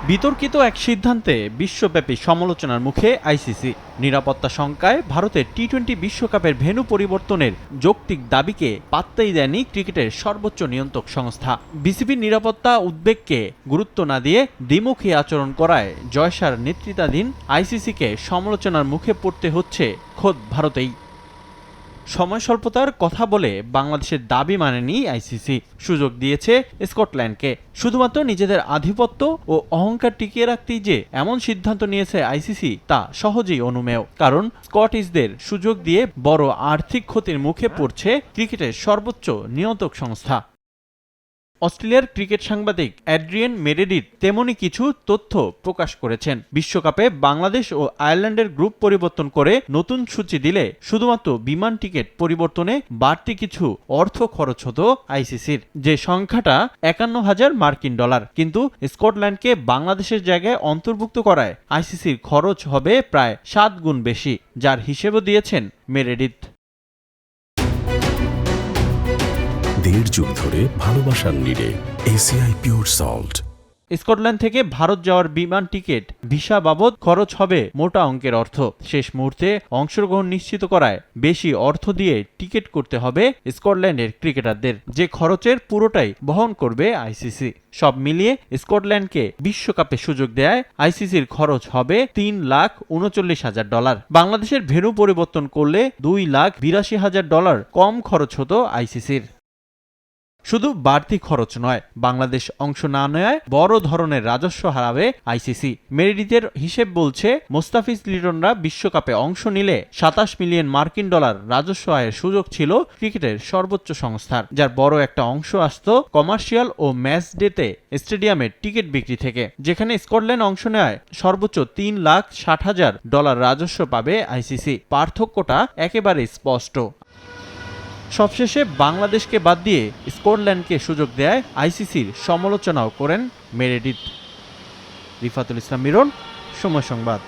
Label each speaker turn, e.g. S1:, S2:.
S1: বিতর্কিত এক সিদ্ধান্তে বিশ্বব্যাপী সমালোচনার মুখে আইসিসি। নিরাপত্তা শঙ্কায় ভারতের টি-20 বিশ্বকাপের ভেন্যু পরিবর্তনের যৌক্তিক দাবিকে পাত্তাই দেয়নি ক্রিকেটের সর্বোচ্চ নিয়ন্ত্রক সংস্থা। বিসিবির নিরাপত্তা উদ্বেগকে গুরুত্ব না দিয়ে দ্বিমুখী আচরণ করায় জয়সার নেতৃত্বাধীন আইসিসিকে সমালোচনার মুখে পড়তে হচ্ছে খোদ ভারতেই। সময় স্বল্পতার কথা বলে বাংলাদেশের দাবি মানেনি আইসিসি, সুযোগ দিয়েছে স্কটল্যান্ডকে। শুধুমাত্র নিজেদের আধিপত্য ও অহংকার টিকিয়ে রাখতেই যে এমন সিদ্ধান্ত নিয়েছে আইসিসি তা সহজেই অনুমেয়, কারণ স্কটিশদের সুযোগ দিয়ে বড় আর্থিক ক্ষতির মুখে পড়ছে ক্রিকেটের সর্বোচ্চ নিয়ন্ত্রক সংস্থা। অস্ট্রেলিয়ার ক্রিকেট সাংবাদিক অ্যাড্রিয়েন মেরেডিথ তেমনি কিছু তথ্য প্রকাশ করেছেন। বিশ্বকাপে বাংলাদেশ ও আয়ারল্যান্ডের গ্রুপ পরিবর্তন করে নতুন সূচি দিলে শুধুমাত্র বিমান টিকিট পরিবর্তনে বাড়তি কিছু অর্থ খরচ হতো আইসিসির, যে সংখ্যাটা ৫১,০০০ মার্কিন ডলার। কিন্তু স্কটল্যান্ডকে বাংলাদেশের জায়গায় অন্তর্ভুক্ত করায় আইসিসির খরচ হবে প্রায় ৭ গুণ বেশি, যার হিসেবও দিয়েছেন মেরেডিথ।
S2: ১.৫ যুগ ধরে ভালোবাসার নিড়ে এসিআই পিওর সল্ট।
S1: স্কটল্যান্ড থেকে ভারত যাওয়ার বিমান টিকিট ভিসা বাবদ খরচ হবে মোটা অঙ্কের অর্থ। শেষ মুহূর্তে অংশগ্রহণ নিশ্চিত করায় বেশি অর্থ দিয়ে টিকিট করতে হবে স্কটল্যান্ডের ক্রিকেটারদের, যে খরচের পুরোটাই বহন করবে আইসিসি। সব মিলিয়ে স্কটল্যান্ডকে বিশ্বকাপে সুযোগ দেয় আইসিসির খরচ হবে $৩,৩৯,০০০। বাংলাদেশের ভেন্যু পরিবর্তন করলে $2,৮২,০০০ কম খরচ হতো আইসিসির। শুধু বাড়তি খরচ নয়, বাংলাদেশ অংশ না নেওয়ায় বড় ধরনের রাজস্ব হারাবে আইসিসি। মেরিডিথের হিসেব বলছে মোস্তাফিজ লিটনরা বিশ্বকাপে অংশ নিলে $২৭ মিলিয়ন মার্কিন রাজস্ব আয়ের সুযোগ ছিল ক্রিকেটের সর্বোচ্চ সংস্থার, যার বড় একটা অংশ আসত কমার্শিয়াল ও ম্যাচ ডেতে স্টেডিয়ামের টিকিট বিক্রি থেকে। যেখানে স্কটল্যান্ড অংশ নেওয়ায় সর্বোচ্চ $3,৬০,০০০ রাজস্ব পাবে আইসিসি। পার্থক্যটা একেবারে স্পষ্ট। সবশেষে বাংলাদেশকে বাদ দিয়ে স্কটল্যান্ডকে সুযোগ দেয় আইসিসির সমালোচনাও করেন মেরেডিথ। রিফাতুল ইসলাম মিরন, সময় সংবাদ।